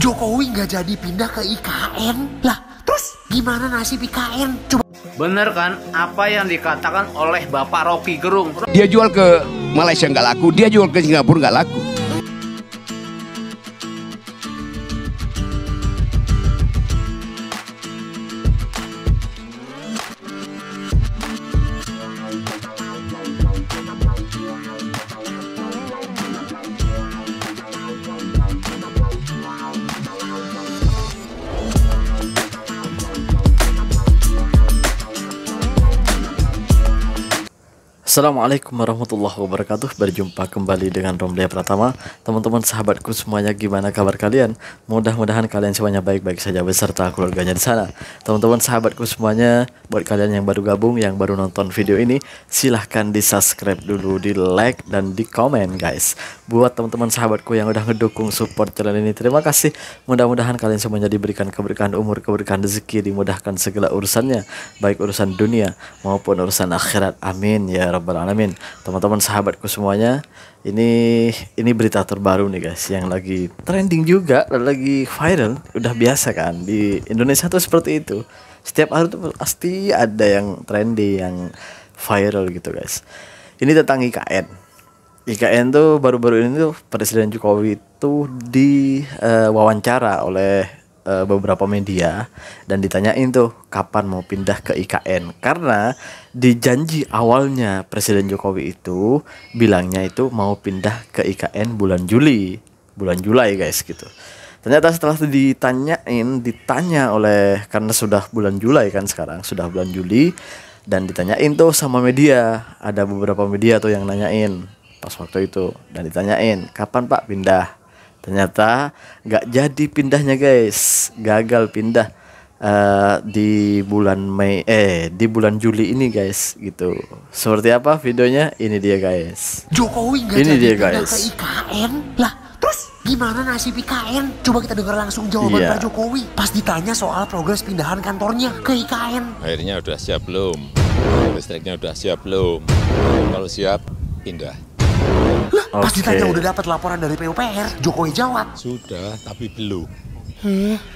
Jokowi nggak jadi pindah ke IKN. Lah, terus gimana nasib IKN? Coba. Bener kan apa yang dikatakan oleh Bapak Rocky Gerung? Dia jual ke Malaysia nggak laku, dia jual ke Singapura nggak laku. Assalamualaikum warahmatullahi wabarakatuh. Berjumpa kembali dengan Romlia Pratama. Teman-teman sahabatku semuanya, gimana kabar kalian? Mudah-mudahan kalian semuanya baik-baik saja beserta keluarganya di sana. Teman-teman sahabatku semuanya, buat kalian yang baru gabung, yang baru nonton video ini, silahkan di subscribe dulu, di like dan di komen guys. Buat teman-teman sahabatku yang udah ngedukung support channel ini, terima kasih. Mudah-mudahan kalian semuanya diberikan keberkahan umur, keberkahan rezeki, dimudahkan segala urusannya, baik urusan dunia maupun urusan akhirat. Amin ya rabbal alamin. Teman-teman sahabatku semuanya, ini berita terbaru nih guys, yang lagi trending juga, lagi viral. Udah biasa kan di Indonesia tuh seperti itu. Setiap hari tuh pasti ada yang trending, yang viral gitu guys. Ini tentang IKN. IKN tuh baru-baru ini tuh Presiden Jokowi itu diwawancara oleh beberapa media dan ditanyain tuh kapan mau pindah ke IKN, karena di janji awalnya Presiden Jokowi itu bilangnya itu mau pindah ke IKN bulan Juli guys gitu. Ternyata setelah ditanya oleh, karena sudah bulan Juli kan, sekarang sudah bulan Juli, dan ditanyain tuh sama media, ada beberapa media tuh yang nanyain pas waktu itu, dan ditanyain kapan Pak pindah. Ternyata nggak jadi pindahnya guys, gagal pindah di bulan Juli ini guys gitu. Seperti apa videonya? Ini dia guys. Jokowi nggak jadi pindah ke IKN. Lah, terus gimana nasib IKN? Coba kita dengar langsung jawaban Pak Jokowi pas ditanya soal progres pindahan kantornya ke IKN. Akhirnya udah siap belum? Listriknya udah siap belum? Kalau siap, pindah. Lah, pas ditanya udah dapat laporan dari PUPR, Jokowi jawab, sudah, tapi belum.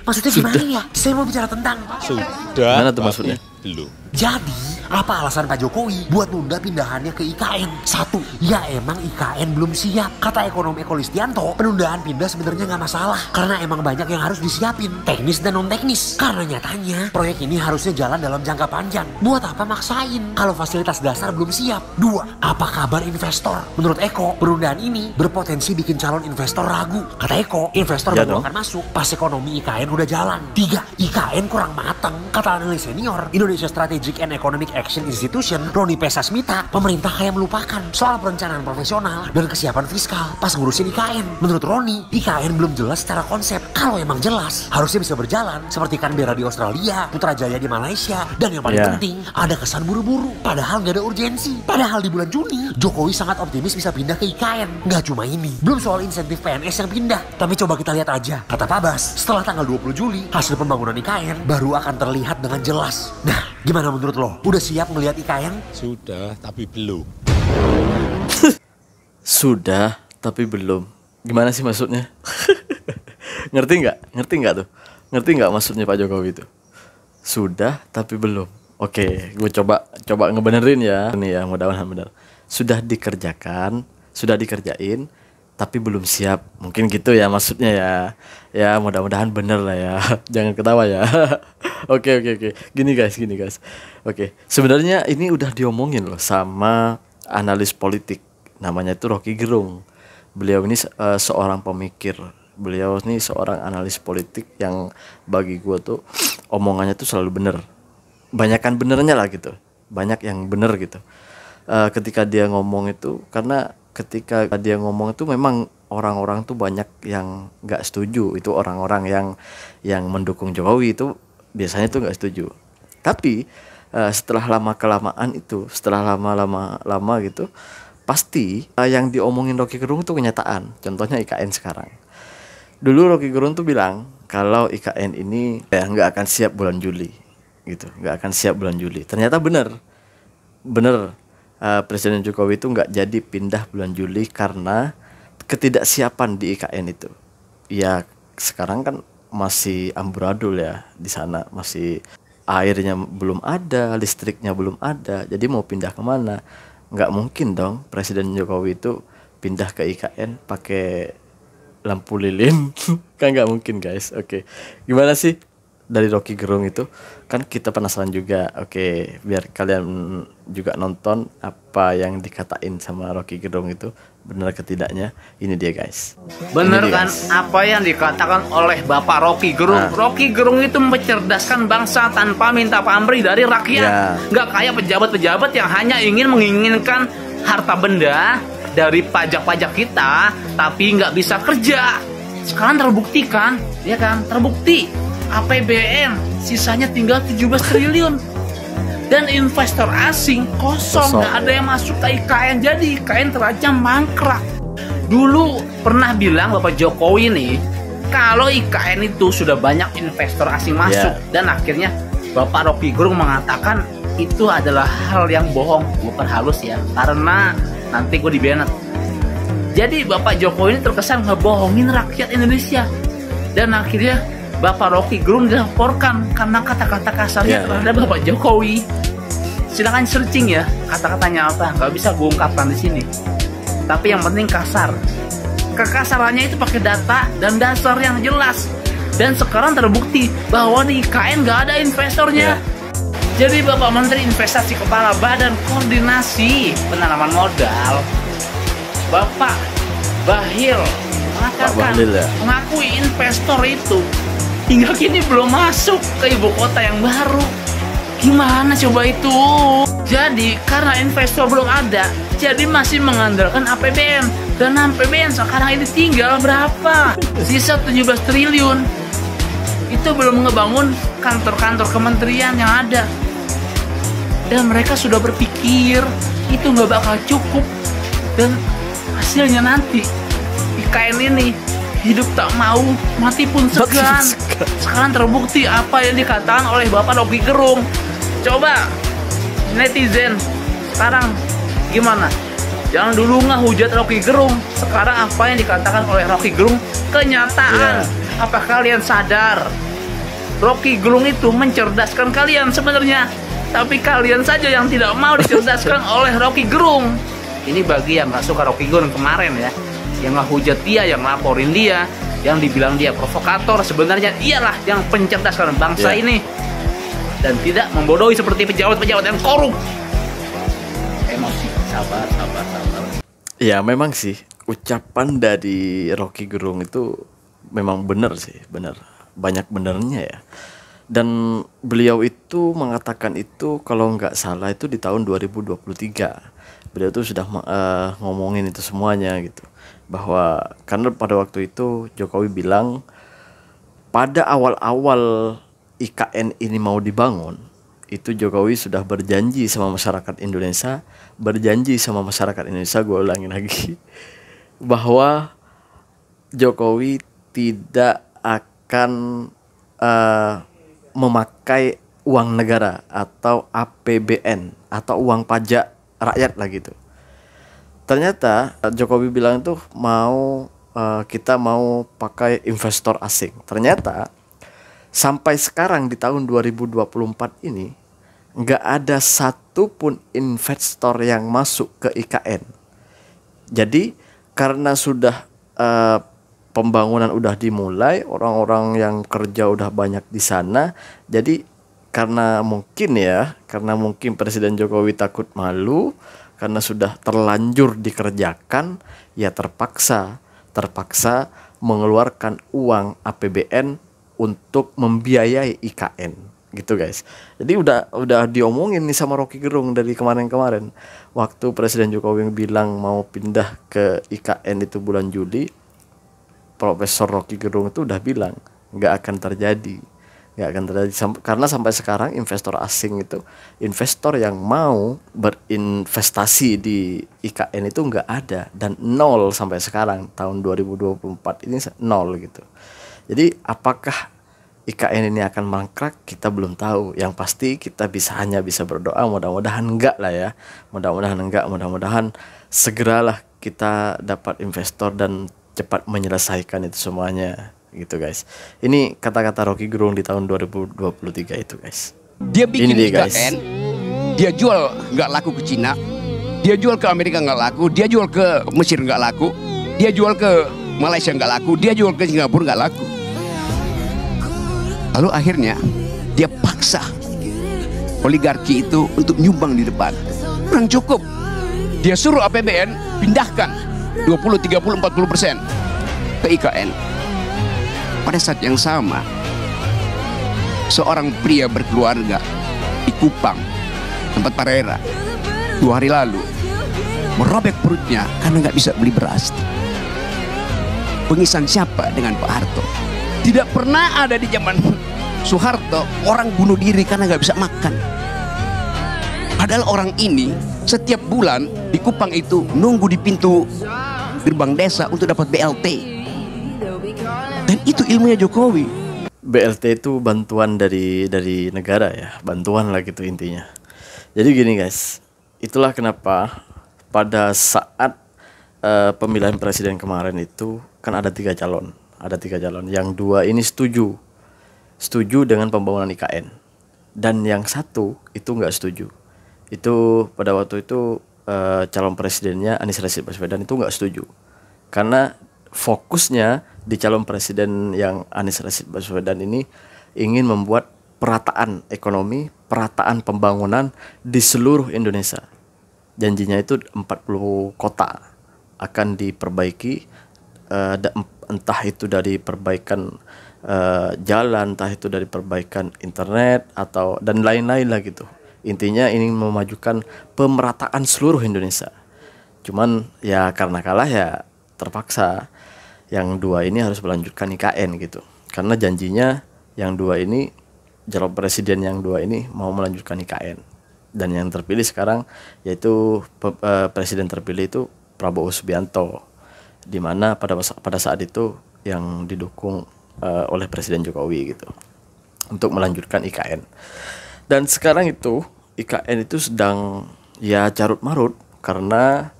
Maksudnya gimana ya? Saya mau bicara tentang sudah, mana tuh maksudnya? Belum. Jadi, apa alasan Pak Jokowi buat nunda pindahannya ke IKN? Satu, ya emang IKN belum siap. Kata ekonom Eko Listianto, penundaan pindah sebenarnya nggak masalah, karena emang banyak yang harus disiapin, teknis dan non teknis. Karena nyatanya proyek ini harusnya jalan dalam jangka panjang. Buat apa maksain kalau fasilitas dasar belum siap? Dua, apa kabar investor? Menurut Eko, penundaan ini berpotensi bikin calon investor ragu. Kata Eko, investor baru akan masuk pas ekonomi IKN udah jalan. Tiga, IKN kurang matang. Kata analis senior Indonesia Strategic and Economic Action Institution, Roni Pesasmita, pemerintah kayak melupakan soal perencanaan profesional dan kesiapan fiskal pas ngurusin IKN. Menurut Roni, IKN belum jelas secara konsep. Kalau emang jelas, harusnya bisa berjalan seperti Canberra di Australia, Putrajaya di Malaysia, dan yang paling penting, ada kesan buru-buru. Padahal nggak ada urgensi. Padahal di bulan Juni, Jokowi sangat optimis bisa pindah ke IKN. Nggak cuma ini, belum soal insentif PNS yang pindah. Tapi coba kita lihat aja, kata Pak Bas, setelah tanggal 20 Juli, hasil pembangunan IKN baru akan terlihat dengan jelas. Nah, gimana menurut lo? Udah siap ngelihat IKN? Sudah, tapi belum. Sudah, tapi belum. Gimana sih maksudnya? Ngerti nggak tuh? Ngerti nggak maksudnya Pak Jokowi itu? Sudah, tapi belum. Oke, gue coba ngebenerin ya. Ini ya, mudah-mudahan benar. Sudah dikerjakan, sudah dikerjain, tapi belum siap. Mungkin gitu ya maksudnya ya. Ya, mudah-mudahan bener lah ya. Jangan ketawa ya. Oke. Gini guys. Oke, sebenarnya ini udah diomongin loh sama analis politik. Namanya itu Rocky Gerung. Beliau ini seorang pemikir. Beliau ini seorang analis politik yang bagi gue tuh omongannya tuh selalu bener. Banyakan benernya lah gitu. Banyak yang bener gitu. Ketika dia ngomong itu, karena ketika dia ngomong itu memang orang-orang tuh banyak yang nggak setuju. Itu orang-orang yang mendukung Jokowi itu biasanya tuh nggak setuju. Tapi setelah lama-kelamaan itu, setelah lama gitu, pasti yang diomongin Rocky Gerung itu kenyataan. Contohnya IKN sekarang. Dulu Rocky Gerung tuh bilang kalau IKN ini nggak akan siap bulan Juli gitu, nggak akan siap bulan Juli. Ternyata bener Presiden Jokowi itu nggak jadi pindah bulan Juli karena ketidaksiapan di IKN itu. Ya sekarang kan masih amburadul ya di sana, masih airnya belum ada, listriknya belum ada. Jadi mau pindah kemana? Nggak mungkin dong Presiden Jokowi itu pindah ke IKN pakai lampu lilin. Kan nggak mungkin guys. Oke, gimana sih dari Rocky Gerung itu? Kan kita penasaran juga. Oke, biar kalian juga nonton apa yang dikatain sama Rocky Gerung itu benar ketidaknya. Ini dia guys. Bener Ini dia, kan guys. apa yang dikatakan oleh Bapak Rocky Gerung? Nah. Rocky Gerung itu mencerdaskan bangsa tanpa minta pamrih dari rakyat. Ya. Nggak kayak pejabat-pejabat yang hanya ingin menginginkan harta benda dari pajak-pajak kita, tapi nggak bisa kerja. Sekarang terbuktikan, ya kan? Terbukti APBN sisanya tinggal 17 triliun. Dan investor asing kosong, nggak ada yang masuk ke IKN. Jadi IKN terancam mangkrak. Dulu pernah bilang Bapak Jokowi nih, kalau IKN itu sudah banyak investor asing masuk, dan akhirnya Bapak Rocky Gerung mengatakan itu adalah hal yang bohong, bukan halus ya, karena nanti gue dibenet. Jadi Bapak Jokowi ini terkesan ngebohongin rakyat Indonesia, dan akhirnya Bapak Rocky Gerung dilaporkan karena kata-kata kasarnya terhadap Bapak Jokowi. Silakan searching ya kata-katanya apa, nggak bisa gue ungkapkan di sini. Tapi yang penting kasar. Kekasarannya itu pakai data dan dasar yang jelas. Dan sekarang terbukti bahwa di IKN nggak ada investornya. Jadi Bapak Menteri Investasi Kepala Badan Koordinasi Penanaman Modal, Bapak Bahlil mengatakan, mengakui investor itu hingga kini belum masuk ke ibu kota yang baru. Gimana coba itu? Jadi karena investor belum ada, jadi masih mengandalkan APBN. Dan APBN sekarang ini tinggal berapa? Sisa 17 triliun. Itu belum ngebangun kantor-kantor kementerian yang ada. Dan mereka sudah berpikir itu nggak bakal cukup. Dan hasilnya nanti IKN ini hidup tak mau, mati pun segan. Sekarang terbukti apa yang dikatakan oleh Bapak Rocky Gerung. Coba netizen sekarang gimana? Jangan dulu ngehujat Rocky Gerung. Sekarang apa yang dikatakan oleh Rocky Gerung kenyataan. Apa kalian sadar? Rocky Gerung itu mencerdaskan kalian sebenarnya, tapi kalian saja yang tidak mau dicerdaskan oleh Rocky Gerung. Ini bagi yang nggak suka Rocky Gerung kemarin ya, yang ngehujat dia, yang laporin dia, yang dibilang dia provokator. Sebenarnya dialah yang mencerdaskan bangsa ini, dan tidak membodohi seperti pejabat-pejabat yang korup. Emosi, sabar. Ya memang sih ucapan dari Rocky Gerung itu memang benar sih, benar, banyak benernya ya. Dan beliau itu mengatakan itu kalau nggak salah itu di tahun 2023. Beliau tuh sudah ngomongin itu semuanya gitu, bahwa karena pada waktu itu Jokowi bilang pada awal-awal IKN ini mau dibangun, itu Jokowi sudah berjanji sama masyarakat Indonesia, gue ulangin lagi, bahwa Jokowi tidak akan memakai uang negara atau APBN atau uang pajak rakyat lah gitu. Ternyata Jokowi bilang tuh kita mau pakai investor asing. Ternyata sampai sekarang di tahun 2024 ini nggak ada satupun investor yang masuk ke IKN. Jadi karena sudah pembangunan udah dimulai, orang-orang yang kerja udah banyak di sana. Jadi karena mungkin Presiden Jokowi takut malu, karena sudah terlanjur dikerjakan, ya terpaksa mengeluarkan uang APBN untuk membiayai IKN gitu guys. Jadi udah diomongin nih sama Rocky Gerung dari kemarin-kemarin. Waktu Presiden Jokowi bilang mau pindah ke IKN itu bulan Juli, Profesor Rocky Gerung itu udah bilang nggak akan terjadi karena sampai sekarang investor asing itu, investor yang mau berinvestasi di IKN itu nggak ada, dan nol sampai sekarang tahun 2024 ini nol gitu. Jadi apakah IKN ini akan mangkrak, kita belum tahu. Yang pasti kita hanya bisa berdoa, mudah-mudahan enggak lah ya, mudah-mudahan segeralah kita dapat investor dan cepat menyelesaikan itu semuanya gitu guys. Ini kata-kata Rocky Gerung di tahun 2023 itu guys. Dia bikin Ini dia, guys. IKN, dia jual nggak laku ke Cina, dia jual ke Amerika nggak laku, dia jual ke Mesir nggak laku, dia jual ke Malaysia nggak laku, dia jual ke Singapura nggak laku. Lalu akhirnya dia paksa oligarki itu untuk nyumbang di depan. Kurang cukup. Dia suruh APBN pindahkan 20, 30, 40% ke IKN. Pada saat yang sama, seorang pria berkeluarga di Kupang, tempat Parera, 2 hari lalu merobek perutnya karena nggak bisa beli beras. Pengisan siapa dengan Pak Harto? Tidak pernah ada di zaman Soeharto orang bunuh diri karena nggak bisa makan. Padahal orang ini setiap bulan di Kupang itu nunggu di pintu gerbang desa untuk dapat BLT. Dan itu ilmunya Jokowi. BLT itu bantuan dari negara ya, bantuan lah gitu intinya. Jadi gini guys, itulah kenapa pada saat pemilihan presiden kemarin itu kan ada 3 calon, yang 2 ini setuju dengan pembangunan IKN, dan yang 1 itu nggak setuju. Itu pada waktu itu calon presidennya Anies Rashid Baswedan itu nggak setuju, karena fokusnya di calon presiden yang Anies Rashid Baswedan ini ingin membuat perataan ekonomi, perataan pembangunan di seluruh Indonesia. Janjinya itu 40 kota akan diperbaiki, entah itu dari perbaikan jalan, entah itu dari perbaikan internet atau dan lain-lain lah gitu. Intinya ingin memajukan pemerataan seluruh Indonesia. Cuman ya karena kalah ya terpaksa yang 2 ini harus melanjutkan IKN gitu. Karena janjinya yang 2 ini, calon presiden yang 2 ini mau melanjutkan IKN. Dan yang terpilih sekarang yaitu presiden terpilih itu Prabowo Subianto, di mana pada saat itu yang didukung oleh Presiden Jokowi gitu untuk melanjutkan IKN. Dan sekarang itu IKN itu sedang ya carut marut karena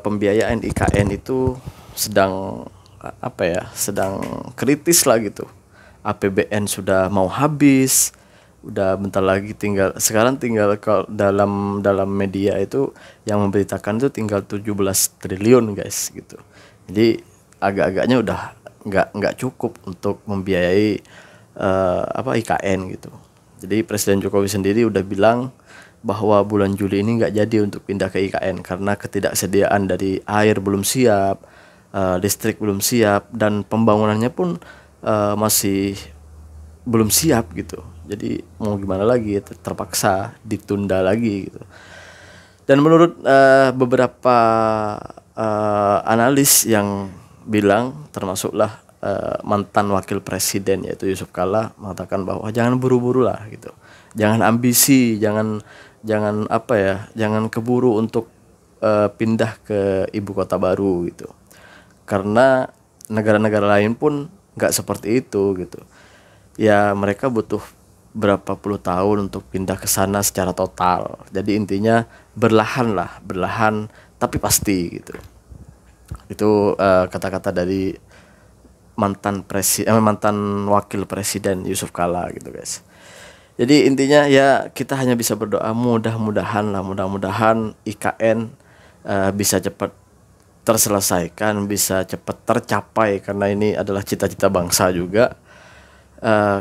pembiayaan IKN itu sedang sedang kritis lah gitu. APBN sudah mau habis, udah bentar lagi sekarang tinggal dalam media itu yang memberitakan itu tinggal 17 triliun guys gitu. Jadi agak-agaknya udah nggak cukup untuk membiayai IKN gitu. Jadi Presiden Jokowi sendiri udah bilang bahwa bulan Juli ini nggak jadi untuk pindah ke IKN karena ketidaksediaan dari air belum siap, listrik belum siap, dan pembangunannya pun masih belum siap gitu. Jadi mau gimana lagi, terpaksa ditunda lagi gitu. Dan menurut beberapa analis yang bilang, termasuklah mantan wakil presiden yaitu Yusuf Kalla, mengatakan bahwa jangan buru-buru lah gitu, jangan ambisi, jangan keburu untuk pindah ke ibu kota baru gitu, karena negara-negara lain pun nggak seperti itu gitu. Ya mereka butuh berapa puluh tahun untuk pindah ke sana secara total. Jadi intinya berlahan tapi pasti gitu. Itu kata-kata dari mantan wakil presiden Yusuf Kalla gitu guys. Jadi intinya ya kita hanya bisa berdoa mudah-mudahan IKN bisa cepat terselesaikan, bisa cepat tercapai, karena ini adalah cita-cita bangsa juga.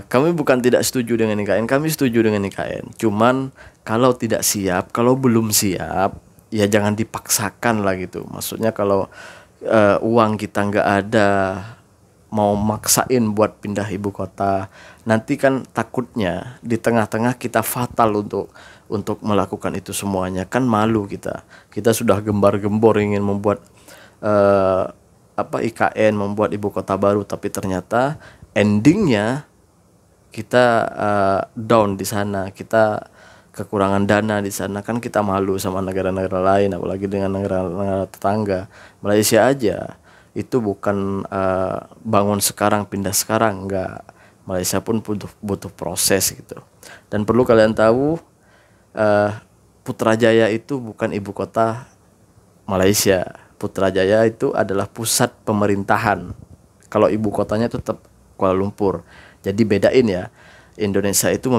Kami bukan tidak setuju dengan IKN, kami setuju dengan IKN. Cuman kalau tidak siap, kalau belum siap, ya jangan dipaksakan lah gitu. Maksudnya kalau uang kita nggak ada, mau maksain buat pindah ibu kota, nanti kan takutnya di tengah-tengah kita fatal untuk melakukan itu semuanya, kan malu kita. Kita sudah gembar-gembor ingin membuat IKN, membuat ibu kota baru, tapi ternyata endingnya kita down di sana, kita kekurangan dana di sana, kan kita malu sama negara-negara lain, apalagi dengan negara-negara tetangga. Malaysia aja itu bukan bangun sekarang pindah sekarang, enggak. Malaysia pun butuh proses gitu. Dan perlu kalian tahu, Putrajaya itu bukan ibu kota Malaysia. Putrajaya itu adalah pusat pemerintahan Kalau ibu kotanya itu tetap Kuala Lumpur. Jadi bedain ya, Indonesia itu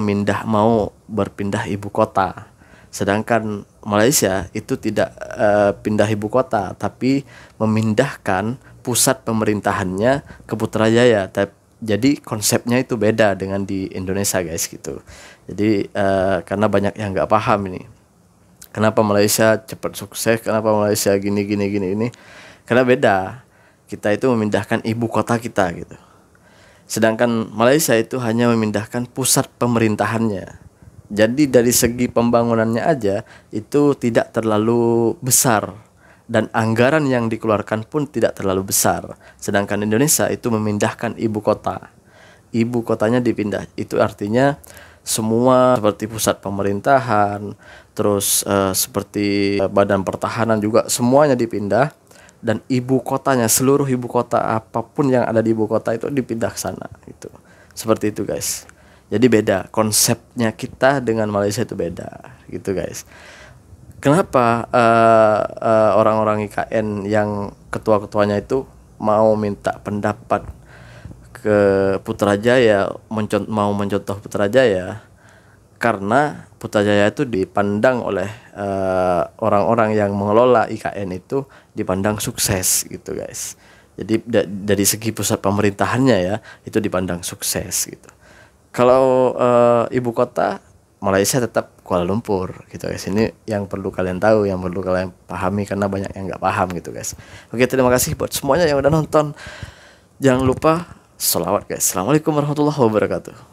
mau berpindah ibu kota. Sedangkan Malaysia itu tidak pindah ibu kota, tapi memindahkan pusat pemerintahannya ke Putrajaya. Jadi konsepnya itu beda dengan di Indonesia guys gitu. Jadi karena banyak yang nggak paham ini. Kenapa Malaysia cepat sukses? Kenapa Malaysia gini. Karena beda. Kita itu memindahkan ibu kota kita gitu. Sedangkan Malaysia itu hanya memindahkan pusat pemerintahannya. Jadi dari segi pembangunannya aja itu tidak terlalu besar. Dan anggaran yang dikeluarkan pun tidak terlalu besar. Sedangkan Indonesia itu memindahkan ibu kota. Ibu kotanya dipindah. Itu artinya semua seperti pusat pemerintahan, terus seperti badan pertahanan juga semuanya dipindah, dan ibu kotanya, seluruh ibu kota apapun yang ada di ibu kota itu dipindah ke sana gitu. Seperti itu guys. Jadi beda konsepnya kita dengan Malaysia, itu beda gitu guys. Kenapa orang-orang IKN yang ketua-ketuanya itu mau minta pendapat ke Putrajaya, mau mencontoh Putrajaya? Karena Putrajaya itu dipandang oleh orang-orang yang mengelola IKN itu dipandang sukses gitu guys. Jadi dari segi pusat pemerintahannya ya itu dipandang sukses gitu. Kalau ibu kota Malaysia tetap Kuala Lumpur gitu guys. Ini yang perlu kalian tahu, yang perlu kalian pahami, karena banyak yang nggak paham gitu guys. Oke, terima kasih buat semuanya yang udah nonton. Jangan lupa sholawat guys. Assalamualaikum warahmatullahi wabarakatuh.